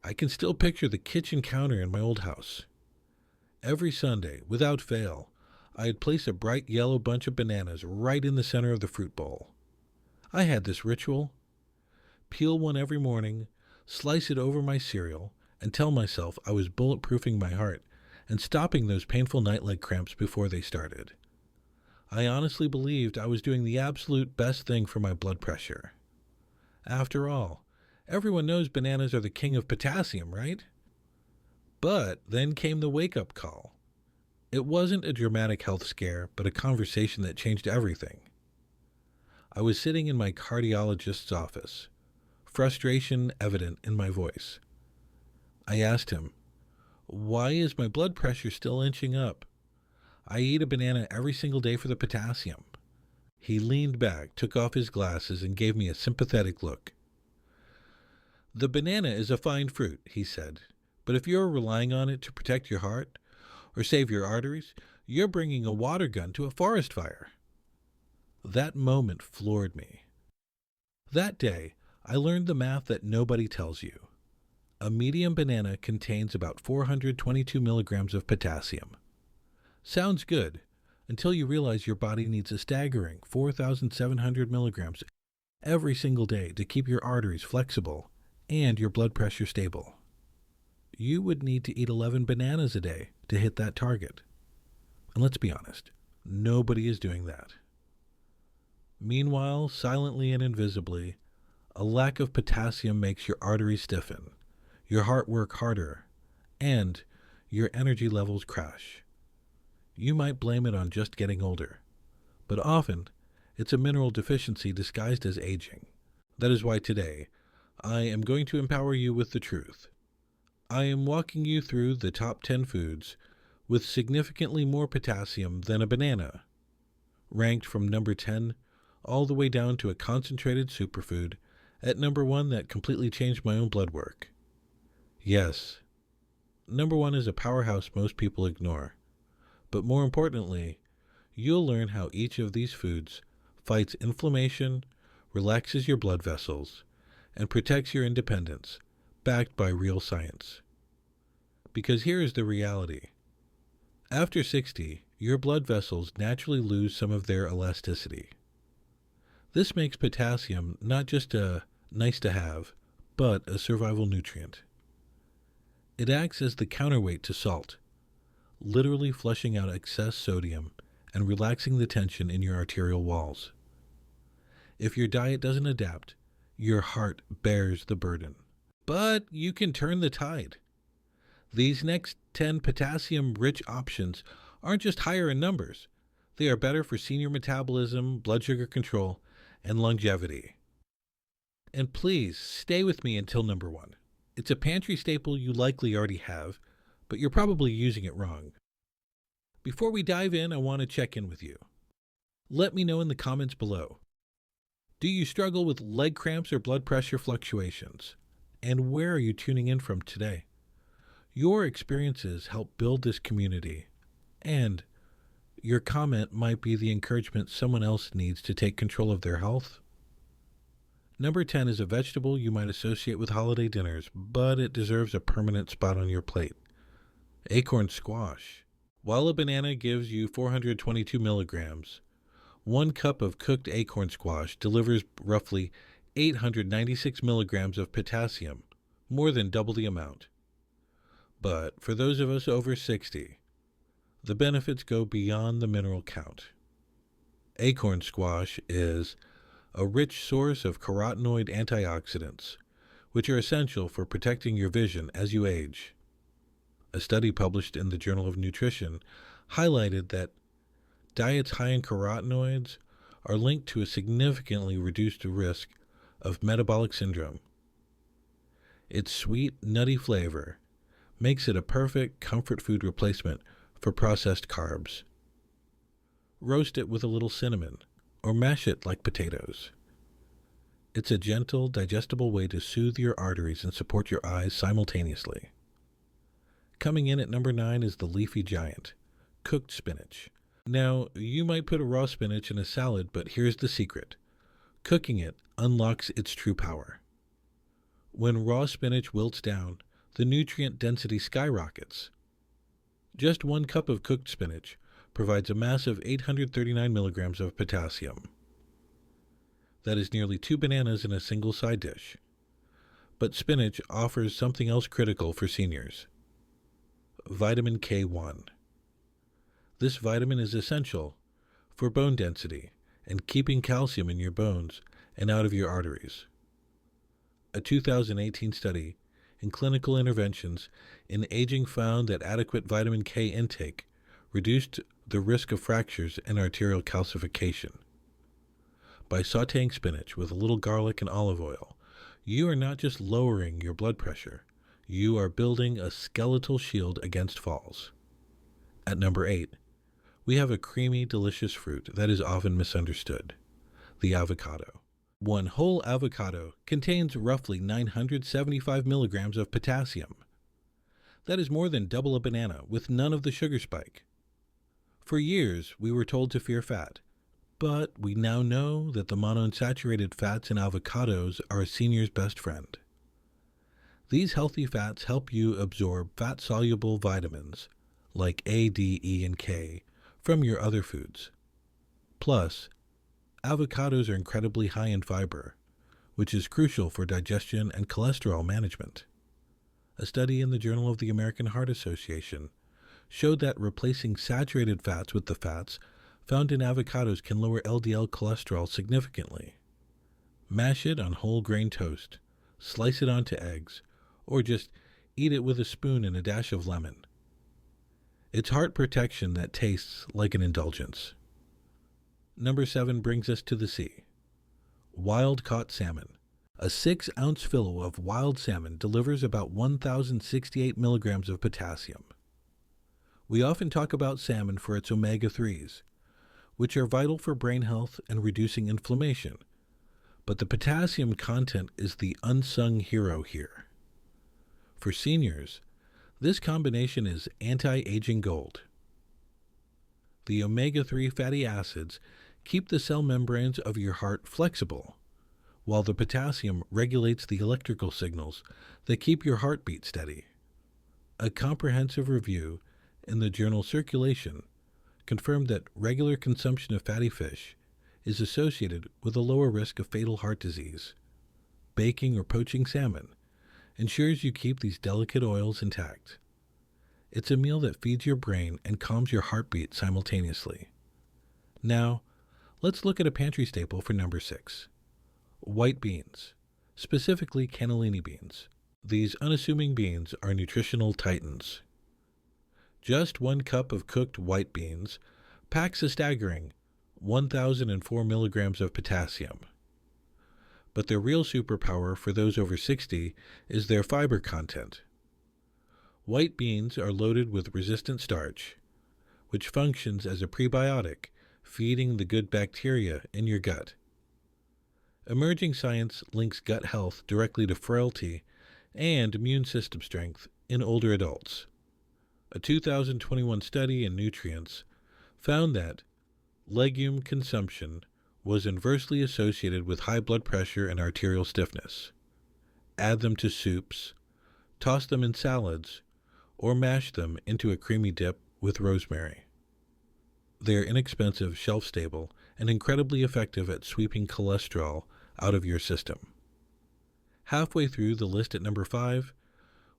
I can still picture the kitchen counter in my old house. Every Sunday, without fail, I'd place a bright yellow bunch of bananas right in the center of the fruit bowl. I had this ritual: peel one every morning, slice it over my cereal, and tell myself I was bulletproofing my heart and stopping those painful night-leg cramps before they started. I honestly believed I was doing the absolute best thing for my blood pressure. After all, everyone knows bananas are the king of potassium, right? But then came the wake-up call. It wasn't a dramatic health scare, but a conversation that changed everything. I was sitting in my cardiologist's office, frustration evident in my voice. I asked him, "Why is my blood pressure still inching up? I eat a banana every single day for the potassium." He leaned back, took off his glasses, and gave me a sympathetic look. "The banana is a fine fruit," he said, "but if you're relying on it to protect your heart or save your arteries, you're bringing a water gun to a forest fire." That moment floored me. That day, I learned the math that nobody tells you. A medium banana contains about 422 milligrams of potassium. Sounds good, until you realize your body needs a staggering 4,700 milligrams every single day to keep your arteries flexible and your blood pressure stable. You would need to eat 11 bananas a day to hit that target. And let's be honest, nobody is doing that. Meanwhile, silently and invisibly, a lack of potassium makes your arteries stiffen, your heart work harder, and your energy levels crash. You might blame it on just getting older, but often it's a mineral deficiency disguised as aging. That is why today I am going to empower you with the truth. I am walking you through the top 10 foods with significantly more potassium than a banana, ranked from number 10 all the way down to a concentrated superfood at number 1 that completely changed my own blood work. Yes, number 1 is a powerhouse most people ignore. But more importantly, you'll learn how each of these foods fights inflammation, relaxes your blood vessels, and protects your independence, backed by real science. Because here is the reality. After 60, your blood vessels naturally lose some of their elasticity. This makes potassium not just a nice to have, but a survival nutrient. It acts as the counterweight to salt, literally flushing out excess sodium and relaxing the tension in your arterial walls. If your diet doesn't adapt, your heart bears the burden. But you can turn the tide. These next 10 potassium-rich options aren't just higher in numbers. They are better for senior metabolism, blood sugar control, and longevity. And please, stay with me until number 1. It's a pantry staple you likely already have, but you're probably using it wrong. Before we dive in, I want to check in with you. Let me know in the comments below. Do you struggle with leg cramps or blood pressure fluctuations? And where are you tuning in from today? Your experiences help build this community, and your comment might be the encouragement someone else needs to take control of their health. Number 10 is a vegetable you might associate with holiday dinners, but it deserves a permanent spot on your plate. Acorn squash. While a banana gives you 422 milligrams, 1 cup of cooked acorn squash delivers roughly 896 milligrams of potassium, more than double the amount. But for those of us over 60, the benefits go beyond the mineral count. Acorn squash is a rich source of carotenoid antioxidants, which are essential for protecting your vision as you age. A study published in the Journal of Nutrition highlighted that diets high in carotenoids are linked to a significantly reduced risk of metabolic syndrome. Its sweet, nutty flavor makes it a perfect comfort food replacement for processed carbs. Roast it with a little cinnamon, or mash it like potatoes. It's a gentle, digestible way to soothe your arteries and support your eyes simultaneously. Coming in at number 9 is the leafy giant, cooked spinach. Now, you might put a raw spinach in a salad, but here's the secret. Cooking it unlocks its true power. When raw spinach wilts down, the nutrient density skyrockets. Just 1 cup of cooked spinach provides a massive 839 milligrams of potassium. That is nearly 2 bananas in a single side dish. But spinach offers something else critical for seniors: vitamin K1. This vitamin is essential for bone density and keeping calcium in your bones and out of your arteries. A 2018 study in clinical interventions in aging found that adequate vitamin K intake reduced the risk of fractures and arterial calcification. By sautéing spinach with a little garlic and olive oil, you are not just lowering your blood pressure, you are building a skeletal shield against falls. At number 8, we have a creamy, delicious fruit that is often misunderstood: the avocado. One whole avocado contains roughly 975 milligrams of potassium. That is more than double a banana with none of the sugar spike. For years, we were told to fear fat, but we now know that the monounsaturated fats in avocados are a senior's best friend. These healthy fats help you absorb fat-soluble vitamins like A, D, E, and K from your other foods. Plus, avocados are incredibly high in fiber, which is crucial for digestion and cholesterol management. A study in the Journal of the American Heart Association showed that replacing saturated fats with the fats found in avocados can lower LDL cholesterol significantly. Mash it on whole grain toast, slice it onto eggs, or just eat it with a spoon and a dash of lemon. It's heart protection that tastes like an indulgence. Number 7 brings us to the sea. Wild-caught salmon. A 6-ounce fillet of wild salmon delivers about 1,068 milligrams of potassium. We often talk about salmon for its omega-3s, which are vital for brain health and reducing inflammation, but the potassium content is the unsung hero here. For seniors, this combination is anti-aging gold. The omega-3 fatty acids keep the cell membranes of your heart flexible, while the potassium regulates the electrical signals that keep your heartbeat steady. A comprehensive review in the journal Circulation confirmed that regular consumption of fatty fish is associated with a lower risk of fatal heart disease. Baking or poaching salmon ensures you keep these delicate oils intact. It's a meal that feeds your brain and calms your heartbeat simultaneously. Now, let's look at a pantry staple for number 6. White beans, specifically cannellini beans. These unassuming beans are nutritional titans. Just 1 cup of cooked white beans packs a staggering 1,004 milligrams of potassium. But their real superpower for those over 60 is their fiber content. White beans are loaded with resistant starch, which functions as a prebiotic, feeding the good bacteria in your gut. Emerging science links gut health directly to frailty and immune system strength in older adults. A 2021 study in Nutrients found that legume consumption was inversely associated with high blood pressure and arterial stiffness. Add them to soups, toss them in salads, or mash them into a creamy dip with rosemary. They are inexpensive, shelf-stable, and incredibly effective at sweeping cholesterol out of your system. Halfway through the list at number 5,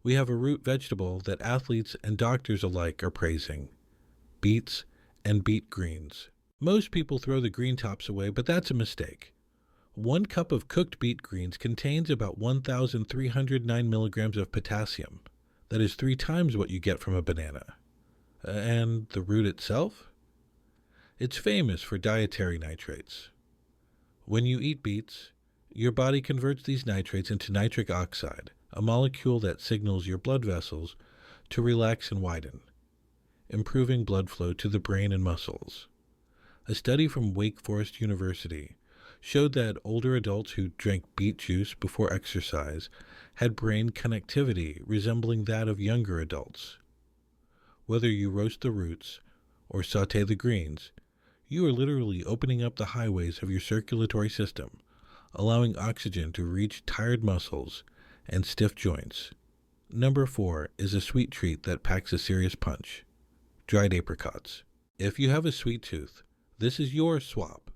we have a root vegetable that athletes and doctors alike are praising: beets and beet greens. Most people throw the green tops away, but that's a mistake. 1 cup of cooked beet greens contains about 1,309 milligrams of potassium. That is 3 times what you get from a banana. And the root itself? It's famous for dietary nitrates. When you eat beets, your body converts these nitrates into nitric oxide, a molecule that signals your blood vessels to relax and widen, improving blood flow to the brain and muscles. A study from Wake Forest University showed that older adults who drank beet juice before exercise had brain connectivity resembling that of younger adults. Whether you roast the roots or sauté the greens, you are literally opening up the highways of your circulatory system, allowing oxygen to reach tired muscles and stiff joints. Number 4 is a sweet treat that packs a serious punch: dried apricots. If you have a sweet tooth, this is your swap.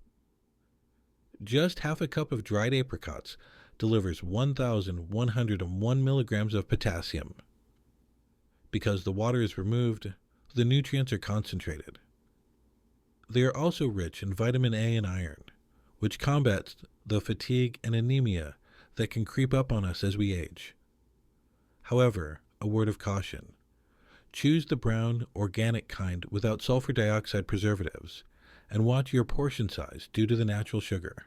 Just half a cup of dried apricots delivers 1,101 milligrams of potassium. Because the water is removed, the nutrients are concentrated. They are also rich in vitamin A and iron, which combats the fatigue and anemia that can creep up on us as we age. However, a word of caution: choose the brown, organic kind without sulfur dioxide preservatives, and watch your portion size due to the natural sugar.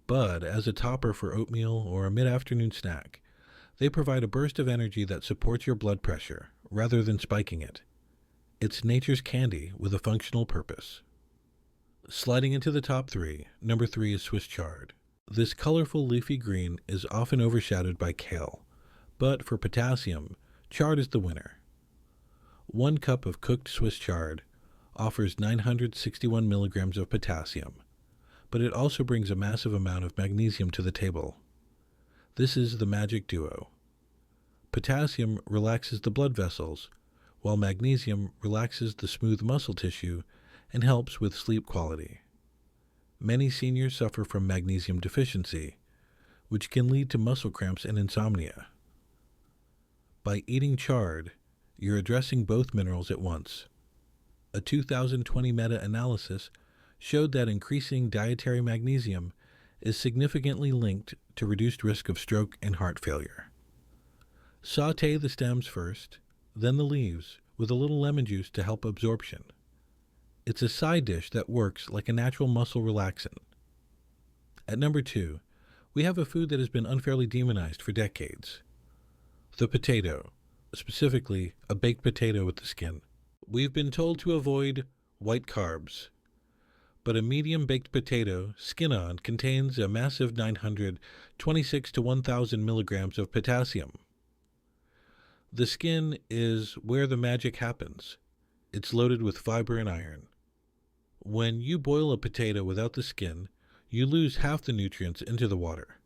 But as a topper for oatmeal or a mid-afternoon snack, they provide a burst of energy that supports your blood pressure rather than spiking it. It's nature's candy with a functional purpose. Sliding into the top 3, number 3 is Swiss chard. This colorful leafy green is often overshadowed by kale, but for potassium, chard is the winner. 1 cup of cooked Swiss chard offers 961 milligrams of potassium, but it also brings a massive amount of magnesium to the table. This is the magic duo. Potassium relaxes the blood vessels, while magnesium relaxes the smooth muscle tissue and helps with sleep quality. Many seniors suffer from magnesium deficiency, which can lead to muscle cramps and insomnia. By eating chard, you're addressing both minerals at once. A 2020 meta-analysis showed that increasing dietary magnesium is significantly linked to reduced risk of stroke and heart failure. Sauté the stems first, then the leaves, with a little lemon juice to help absorption. It's a side dish that works like a natural muscle relaxant. At number 2, we have a food that has been unfairly demonized for decades: the potato, specifically a baked potato with the skin. We've been told to avoid white carbs, but a medium baked potato, skin on, contains a massive 926 to 1,000 milligrams of potassium. The skin is where the magic happens. It's loaded with fiber and iron. When you boil a potato without the skin, you lose half the nutrients into the water.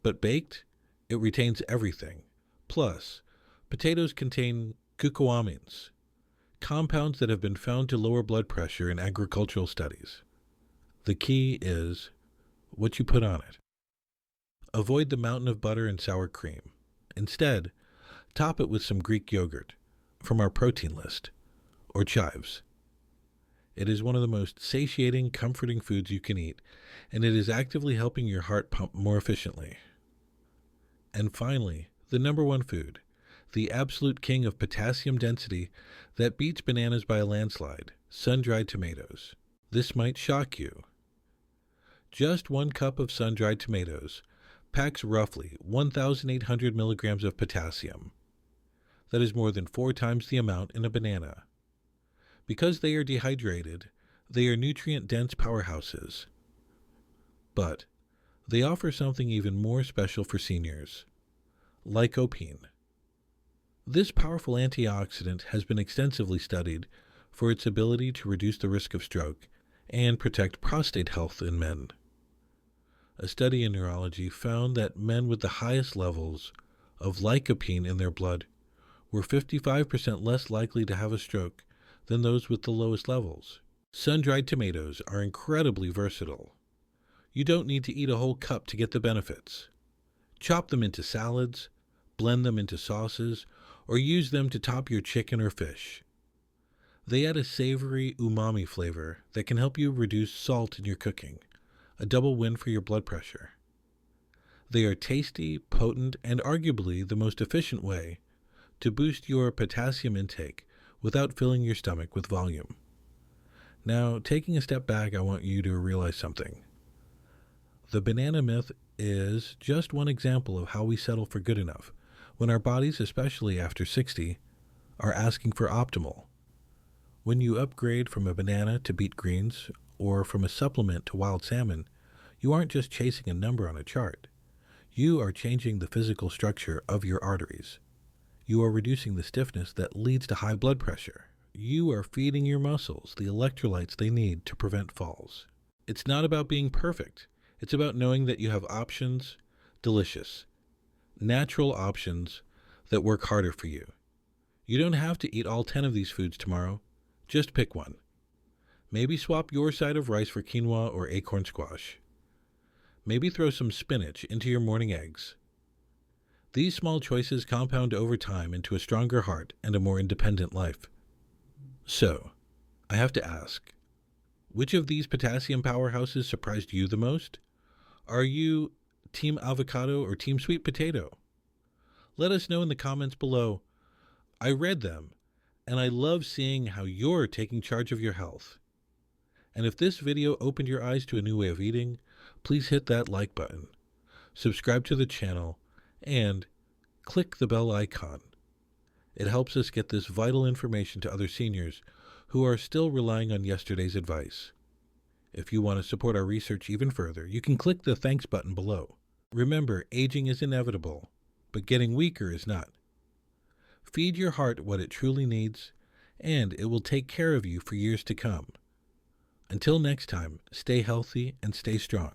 But baked, it retains everything. Plus, potatoes contain glucosamines, compounds that have been found to lower blood pressure in agricultural studies. The key is what you put on it. Avoid the mountain of butter and sour cream. Instead, top it with some Greek yogurt from our protein list, or chives. It is one of the most satiating, comforting foods you can eat, and it is actively helping your heart pump more efficiently. And finally, the number 1 food, the absolute king of potassium density that beats bananas by a landslide: sun-dried tomatoes. This might shock you. Just 1 cup of sun-dried tomatoes packs roughly 1,800 milligrams of potassium. That is more than 4 times the amount in a banana. Because they are dehydrated, they are nutrient-dense powerhouses. But they offer something even more special for seniors: lycopene. This powerful antioxidant has been extensively studied for its ability to reduce the risk of stroke and protect prostate health in men. A study in neurology found that men with the highest levels of lycopene in their blood were 55% less likely to have a stroke than those with the lowest levels. Sun-dried tomatoes are incredibly versatile. You don't need to eat a whole cup to get the benefits. Chop them into salads, blend them into sauces, or use them to top your chicken or fish. They add a savory umami flavor that can help you reduce salt in your cooking, a double win for your blood pressure. They are tasty, potent, and arguably the most efficient way to boost your potassium intake without filling your stomach with volume. Now, taking a step back, I want you to realize something. The banana myth is just one example of how we settle for good enough when our bodies, especially after 60, are asking for optimal. When you upgrade from a banana to beet greens or from a supplement to wild salmon, you aren't just chasing a number on a chart. You are changing the physical structure of your arteries. You are reducing the stiffness that leads to high blood pressure. You are feeding your muscles the electrolytes they need to prevent falls. It's not about being perfect. It's about knowing that you have options, delicious, natural options that work harder for you. You don't have to eat all 10 of these foods tomorrow. Just pick one. Maybe swap your side of rice for quinoa or acorn squash. Maybe throw some spinach into your morning eggs. These small choices compound over time into a stronger heart and a more independent life. So, I have to ask, which of these potassium powerhouses surprised you the most? Are you Team Avocado or Team Sweet Potato? Let us know in the comments below. I read them, and I love seeing how you're taking charge of your health. And if this video opened your eyes to a new way of eating, please hit that like button, subscribe to the channel, and click the bell icon. It helps us get this vital information to other seniors who are still relying on yesterday's advice. If you want to support our research even further, you can click the thanks button below. Remember, aging is inevitable, but getting weaker is not. Feed your heart what it truly needs, and it will take care of you for years to come. Until next time, stay healthy and stay strong.